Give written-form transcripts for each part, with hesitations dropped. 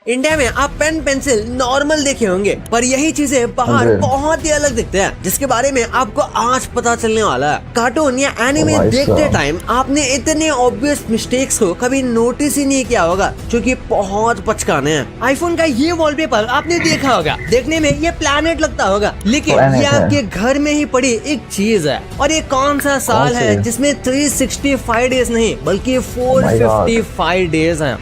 India में आप pen pencil normal देखे होंगे, पर यही चीजें बाहर बहुत ही अलग दिखते हैं, जिसके बारे में आपको आज पता चलने वाला है। कार्टून या एनिमे देखते टाइम आपने इतने ऑब्वियस मिस्टेक्स को कभी नोटिस ही नहीं किया होगा, जो कि बहुत बचकाने हैं। आईफोन का ये वॉलपेपर आपने देखा होगा, देखने में ये प्लैनेट लगता होगा, लेकिन ये आपके घर में ही पड़ी एक चीज है। और ये कौन सा साल है जिसमें 365 डेज नहीं बल्कि 455 डेज हैं?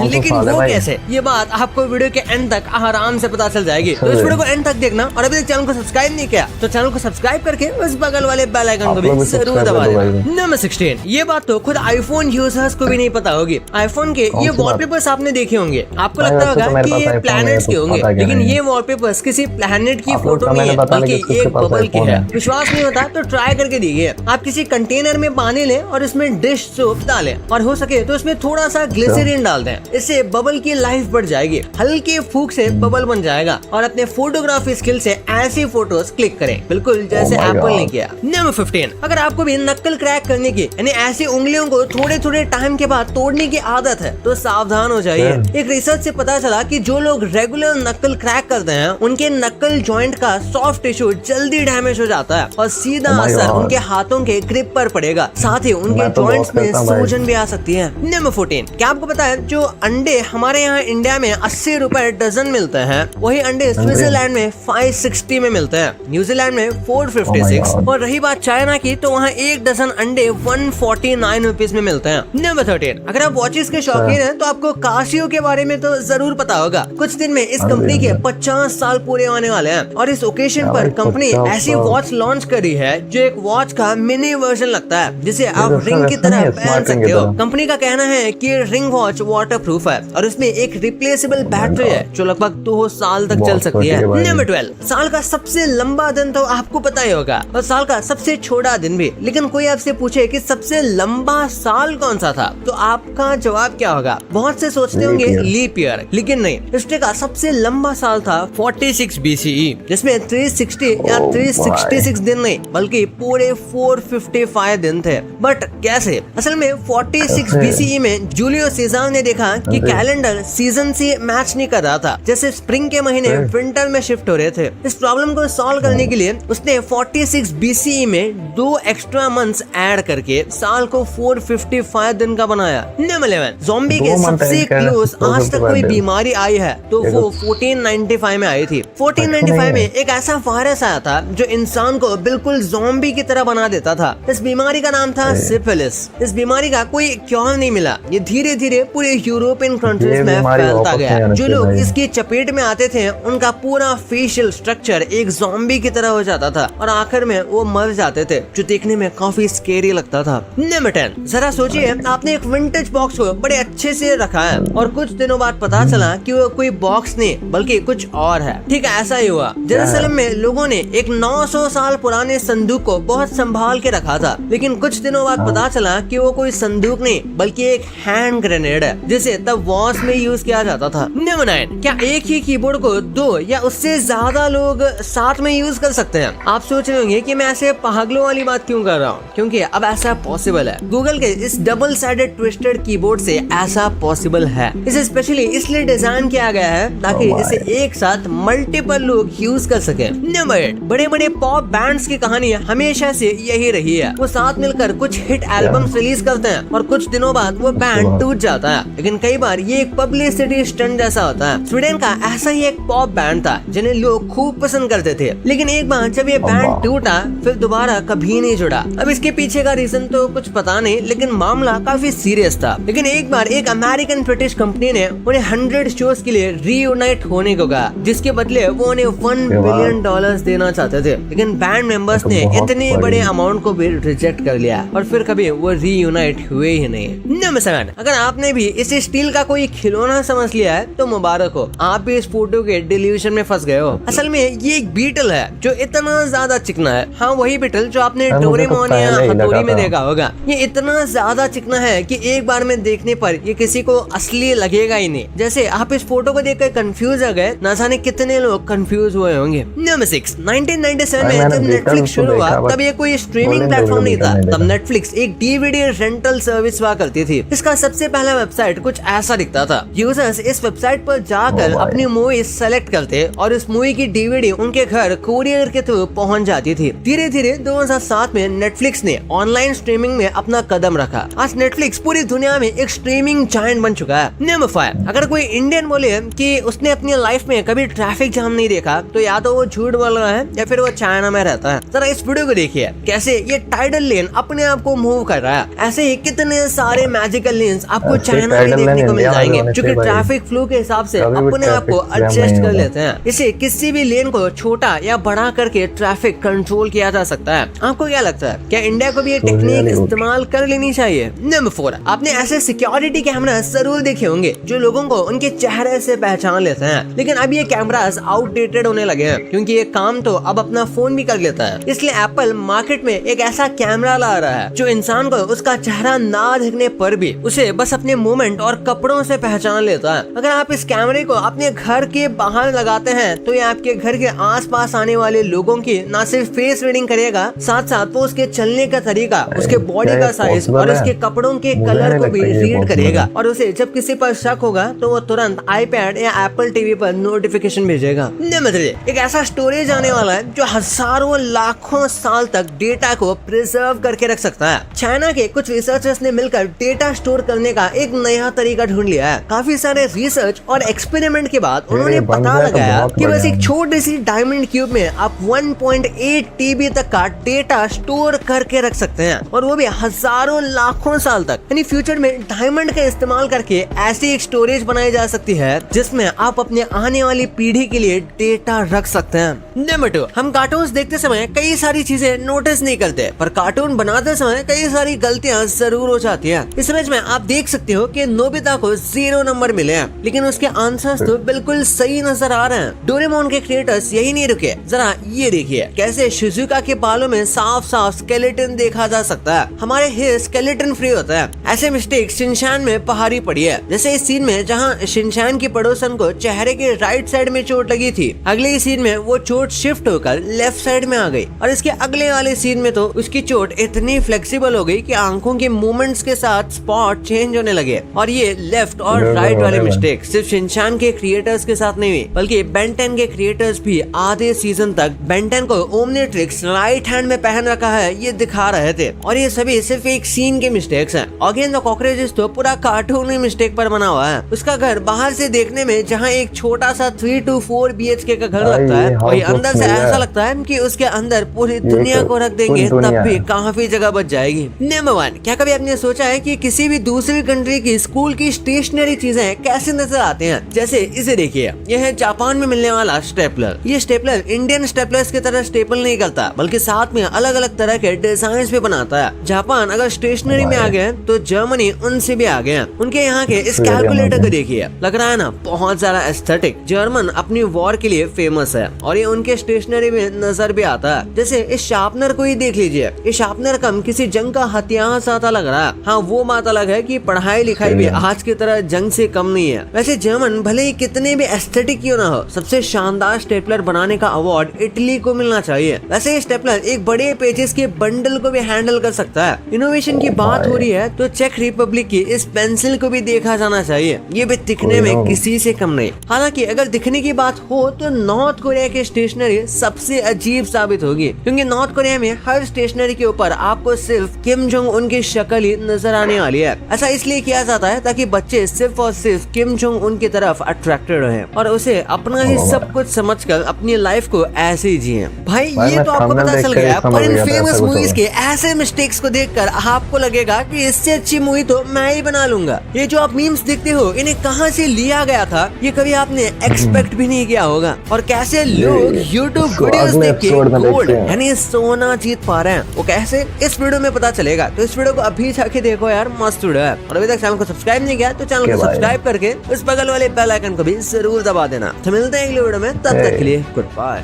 लेकिन वो कैसे, ये बात आपको वीडियो के एंड तक आराम से पता चल जाएगी। तो इस वीडियो को एंड तक देखना, और अभी तक चैनल को सब्सक्राइब नहीं किया तो चैनल को सब्सक्राइब करके उस बगल वाले बेल आइकन को भी जरूर दबा देना। नंबर 16, ये बात तो खुद आईफोन यूजर्स को भी नहीं पता होगी। आईफोन के ये वॉलपेपर्स आपने देखे होंगे, आपको लगता होगा कि ये प्लैनेट्स के होंगे, लेकिन ये वॉलपेपर्स किसी प्लैनेट की फोटो नहीं है बल्कि एक बबल की है। विश्वास नहीं होता तो ट्राई करके देखिए। आप किसी कंटेनर में पानी लें और इसमें डिश सोप डालें, और हो सके तो इसमें थोड़ा सा ग्लिसरीन डाल दें, इससे बबल की लाइफ बढ़ जाएगी। हल्के फूक से बबल बन जाएगा, और अपने फोटोग्राफी स्किल से ऐसी फोटोज क्लिक करें, बिल्कुल जैसे एप्पल ने किया। नंबर 15, अगर आपको भी नक्कल क्रैक करने की यानी ऐसी उंगलियों को थोड़े थोड़े टाइम के बाद तोड़ने की आदत है तो सावधान हो जाइए। एक रिसर्च से पता चला कि जो लोग रेगुलर नक्कल क्रैक करते हैं उनके नक्कल जॉइंट का सॉफ्ट टिश्यू जल्दी डैमेज हो जाता है, और सीधा असर उनके हाथों के ग्रिप पर पड़ेगा, साथ ही उनके जॉइंट्स में सूजन भी आ सकती है। नंबर 14, क्या आपको पता है जो अंडे हमारे यहाँ इंडिया में 80 रुपए डजन मिलते हैं, वही अंडे स्विट्जरलैंड में 560 में मिलते हैं, न्यूजीलैंड में 456, और रही बात चाइना की तो वहाँ एक डजन अंडे 149 रुपीज में मिलते हैं। नंबर 13, अगर आप वॉचेस के शौकीन हैं तो आपको कासियो के बारे में तो जरूर पता होगा। कुछ दिन में इस कंपनी के 50 साल पूरे होने वाले हैं, और इस ओकेजन पर कंपनी ऐसी वॉच लॉन्च करी है जो एक वॉच का मिनी वर्जन लगता है, जिसे आप रिंग की तरह पहन सकते हो। कंपनी का कहना है कि रिंग वॉच वाटरप्रूफ है, और उसमें एक रिप्लेसेबल बैटरी है जो लगभग 2 साल तक चल सकती है। नंबर 12, साल का सबसे लंबा दिन तो आपको पता ही होगा, और साल का सबसे छोटा दिन भी। लेकिन कोई आपसे पूछे कि सबसे लंबा साल कौन सा था, तो आपका जवाब क्या होगा? बहुत से सोचते होंगे लीप ईयर, लेकिन नहीं, हिस्ट्री का सबसे लंबा साल था 46 BCE, जिसमें 360 या 366 दिन नहीं बल्कि पूरे 455 दिन थे। बट कैसे? असल में 46 BCE में जूलियो सीजर ने देखा कि कैलेंडर सीजन से मैच नहीं कर रहा था, जैसे स्प्रिंग के महीने विंटर में शिफ्ट हो रहे थे। इस प्रॉब्लम को सॉल्व करने के लिए उसने 46 BCE में 2 एक्स्ट्रा मंथ्स ऐड करके साल को 455 दिन का बनाया। नंबर 11, ज़ॉम्बी के सबसे क्लोज आज तक कोई बीमारी आई है तो वो 1495 में आई थी। 1495 में एक ऐसा वायरस आया था जो इंसान को बिल्कुल ज़ॉम्बी की तरह बना देता था। इस बीमारी का नाम था सिफिलिस। इस बीमारी का कोई क्योर नहीं मिला, ये धीरे धीरे पूरे यूरोपियन कंट्रीज में फैलता गया। जो लोग इसकी चपेट में आते थे उनका पूरा फेशियल स्ट्रक्चर एक ज़ॉम्बी की तरह हो जाता था, और आखिर में वो मर जाते थे, जो देखने में काफी स्केरी लगता था। नंबर 10, जरा सोचिए आपने एक विंटेज बॉक्स को बड़े अच्छे से रखा है, और कुछ दिनों बाद पता चला कि वो कोई बॉक्स नहीं बल्कि कुछ और है। ठीक है, ऐसा ही हुआ। जेरूसलम में लोगों ने एक 900 साल पुराने संदूक को बहुत संभाल के रखा था, लेकिन कुछ दिनों बाद पता चला कि वो कोई संदूक नहीं बल्कि एक हैंड ग्रेनेड है, जिसे तब वॉर्स में यूज किया जाता था। नंबर 9, क्या एक ही कीबोर्ड को 2 या उससे ज्यादा लोग साथ में यूज कर सकते हैं? आप सोच रहे होंगे कि मैं ऐसे पागलों वाली बात क्यों कर रहा हूँ, क्योंकि अब ऐसा पॉसिबल है। गूगल के इस डबल साइडेड ट्विस्टेड कीबोर्ड से ऐसा पॉसिबल है। इसे स्पेशली इसलिए डिजाइन किया गया है ताकि इसे एक साथ मल्टीपल लोग यूज कर सके। नंबर 8, बड़े बड़े पॉप बैंड्स की कहानी हमेशा से यही रही है। वो साथ मिलकर कुछ हिट एल्बम्स रिलीज करते हैं, और कुछ दिनों बाद वो बैंड टूट जाता है, लेकिन कई बार ये एक पब्लिसिटी स्टंट जैसा होता है। स्वीडन का ऐसा ही एक पॉप बैंड था जिन्हें लोग खूब पसंद करते थे, लेकिन एक बार जब ये बैंड टूटा फिर दोबारा कभी नहीं जुड़ा। अब इसके पीछे का रीजन तो कुछ पता नहीं, लेकिन मामला काफी सीरियस था। लेकिन एक बार एक अमेरिकन ब्रिटिश कंपनी ने उन्हें 100 शोज के लिए रीयूनाइट होने को कहा, जिसके बदले वो उन्हें $1 बिलियन देना चाहते थे, लेकिन बैंड मेंबर्स ने इतने बड़े अमाउंट को भी रिजेक्ट कर लिया, और फिर कभी वो रीयूनाइट हुए ही नहीं। नंबर 7, अगर आपने भी इसे स्टील का कोई खिलौना समझ लिया है तो मुबारक हो, आप भी इस फोटो के डिल्यूजन में फंस गए हो। असल में ये एक बीटल है जो इतना ज्यादा चिकना है। हाँ, वही बीटल जो आपने डोरेमोन या हथौड़ी में देखा होगा। ये इतना ज्यादा चिकना है कि एक बार में देखने पर ये किसी को असली लगेगा ही नहीं। जैसे आप इस फोटो को देखकर कंफ्यूज हो गए, ना जाने कितने लोग कंफ्यूज हुए होंगे। नंबर 6, 1997 में जब नेटफ्लिक्स शुरू हुआ तब ये कोई स्ट्रीमिंग प्लेटफॉर्म नहीं था। तब नेटफ्लिक्स एक DVD रेंटल सर्विस हुआ करती थी। इसका सबसे पहला वेबसाइट कुछ ऐसा दिखता था। यूजर्स सिनेमास इस वेबसाइट पर जाकर अपनी मूवी सेलेक्ट करते और इस मूवी की डीवीडी उनके घर कोरियर के थ्रू पहुंच जाती थी। धीरे धीरे 2007 में नेटफ्लिक्स ने ऑनलाइन स्ट्रीमिंग में अपना कदम रखा। आज नेटफ्लिक्स पूरी दुनिया में एक स्ट्रीमिंग जायंट बन चुका है। नंबर 5, अगर कोई इंडियन बोले कि उसने अपनी लाइफ में कभी ट्रैफिक जाम नहीं देखा तो या तो वो झूठ बोल रहा है या फिर वो चाइना में रहता है। जरा इस वीडियो को देखिए कैसे ये टाइडल लेन अपने आप को मूव कर रहा है। ऐसे ही कितने सारे मैजिकल लेन्स आपको चाइना में देखने को मिल जाएंगे जो कि ट्रैफिक फ्लो के हिसाब से अपने आप को एडजस्ट कर लेते हैं। इसे किसी भी लेन को छोटा या बड़ा करके ट्रैफिक कंट्रोल किया जा सकता है। आपको क्या लगता है, क्या इंडिया को भी ये टेक्निक इस्तेमाल कर लेनी चाहिए? नंबर 4, आपने ऐसे सिक्योरिटी कैमरा जरूर देखे होंगे जो लोगों को उनके चेहरे से पहचान लेते हैं, लेकिन अब ये कैमरास आउटडेटेड होने लगे हैं क्योंकि ये काम तो अब अपना फोन भी कर लेता है। इसलिए एप्पल मार्केट में एक ऐसा कैमरा ला रहा है जो इंसान को उसका चेहरा ना दिखने पर भी उसे बस अपने मूवमेंट और कपड़ों से पहचान लेता है। अगर आप इस कैमरे को अपने घर के बाहर लगाते हैं तो ये आपके घर के आसपास आने वाले लोगों की न सिर्फ फेस रीडिंग करेगा, साथ साथ वो उसके चलने का तरीका, उसके बॉडी का साइज और उसके कपड़ों के कलर को भी रीड करेगा और उसे जब किसी पर शक होगा तो वो तुरंत आईपैड या एप्पल टीवी पर नोटिफिकेशन भेजेगा। नंबर 3, एक ऐसा स्टोरेज आने वाला है जो हजारों लाखों साल तक डेटा को प्रिजर्व करके रख सकता है। चाइना के कुछ रिसर्चर्स ने मिलकर डेटा स्टोर करने का एक नया तरीका ढूंढ लिया है। काफी सारे रिसर्च और एक्सपेरिमेंट के बाद उन्होंने पता लगाया कि बस एक छोटी सी डायमंड क्यूब में आप 1.8 TB तक का डेटा स्टोर करके रख सकते हैं और वो भी हजारों लाखों साल तक। यानी फ्यूचर में डायमंड का इस्तेमाल करके ऐसी एक स्टोरेज बनाई जा सकती है जिसमें आप अपने आने वाली पीढ़ी के लिए डेटा रख सकते हैं। नंबर 2, हम कार्टून्स देखते समय कई सारी चीजें नोटिस नहीं करते पर कार्टून बनाते समय कई सारी गलतियां जरूर हो जाती है। इस इमेज में आप देख सकते हो कि नोबिता को 0 नंबर मिले हैं लेकिन उसके आंसर्स तो बिल्कुल सही नजर आ रहे हैं। डोरेमोन के क्रिएटर्स यही नहीं रुके, जरा ये देखिए कैसे शिजुका के बालों में साफ साफ स्केलेटन देखा जा सकता है। हमारे हेयर स्केलेटन फ्री होता है। ऐसे मिस्टेक शिनचैन में पहाड़ी पड़ी है, जैसे इस सीन में जहां शिनचैन की पड़ोसन को चेहरे के राइट साइड में चोट लगी थी, अगले ही सीन में वो चोट शिफ्ट होकर लेफ्ट साइड में आ गई और इसके अगले वाले सीन में तो उसकी चोट इतनी फ्लेक्सिबल हो गई कि आंखों के मूवमेंट्स के साथ स्पॉट चेंज होने लगे। और ये लेफ्ट और राइट वाले मिस्टेक सिर्फ शिनचैन के क्रिएटर्स के साथ नहीं हुई बल्कि बेन 10 के क्रिएटर्स भी आधे सीजन तक बेन 10 को ओमनिट्रिक्स राइट हैंड में पहन रखा है ये दिखा रहे थे और ये सभी सिर्फ एक सीन के मिस्टेक्स हैं। अगेन द कॉकरोचेस तो पूरा कार्टूनी मिस्टेक पर बना हुआ है। उसका घर बाहर से देखने में जहाँ एक छोटा सा 3 to 4 BHK का घर लगता है वही अंदर से ऐसा लगता है कि उसके अंदर पूरी दुनिया को रख देंगे तब भी काफी जगह बच जाएगी। नंबर 1, क्या कभी आपने सोचा है कि किसी भी दूसरी कंट्री की स्कूल की स्टेशनरी चीजें कैसे नजर आते हैं? जैसे इसे देखिए, यह है जापान में मिलने वाला स्टेपलर। ये स्टेपलर इंडियन स्टेपलर्स की तरह स्टेपल नहीं करता बल्कि साथ में अलग अलग तरह के डिजाइन भी बनाता है। जापान अगर स्टेशनरी में आ गए तो जर्मनी उनसे भी आगे हैं। उनके यहाँ के इस कैलकुलेटर को देखिए, लग रहा है ना बहुत ज्यादा एस्थेटिक। जर्मन अपनी वॉर के लिए फेमस है और ये उनके स्टेशनरी में नजर भी आता है। जैसे इस शार्पनर को ही देख लीजिए, ये शार्पनर कम किसी जंग का हथियार सा लग रहा है। हाँ, वो बात अलग है कि पढ़ाई लिखाई भी आज की तरह जंग से कम नहीं है। वैसे जर्मन भले ही कितने भी एस्थेटिक क्यों ना हो, सबसे शानदार स्टेपलर बनाने का अवार्ड इटली को मिलना चाहिए। वैसे ये स्टेपलर एक बड़े पेजेस के बंडल को भी हैंडल कर सकता है। इनोवेशन की बात हो रही है तो चेक रिपब्लिक की इस पेंसिल को भी देखा जाना चाहिए। ये भी दिखने में किसी से कम नहीं। हालांकि अगर दिखने की बात हो तो नॉर्थ कोरिया की स्टेशनरी सबसे अजीब साबित होगी क्योंकि नॉर्थ कोरिया में हर स्टेशनरी के ऊपर आपको सिर्फ किम जोंग उन की शक्ल ही नजर आने वाली है। ऐसा इसलिए किया जाता है ताकि बच्चे सिर्फ और सिर्फ किम जोंग उन की तरफ अट्रैक्टेड रहे और उसे अपना ही सब कुछ समझकर अपनी लाइफ को ऐसे ही जिए। भाई ये तो आपको पता चल गया, पर इन फेमस मूवीज के ऐसे मिस्टेक्स को देखकर आपको लगेगा कि इससे अच्छी मूवी तो मैं ही बना लूंगा। ये जो आप मीम्स देखते हो इन्हें कहाँ से लिया गया था ये कभी आपने एक्सपेक्ट भी नहीं किया होगा। और कैसे लोग यूट्यूब वीडियोस देख के गोल्ड यानी सोना जीत पा रहे हैं, वो कैसे इस वीडियो में पता चलेगा। तो इस वीडियो को अभी जाके देखो यार, मस्त वीडियो है। और अभी तक चैनल को सब्सक्राइब नहीं किया तो चैनल को सब्सक्राइब करके उस बगल वाले बेल आइकन को भी जरूर दबा देना। तो मिलते हैं अगले वीडियो में, तब तक के लिए गुड बाय।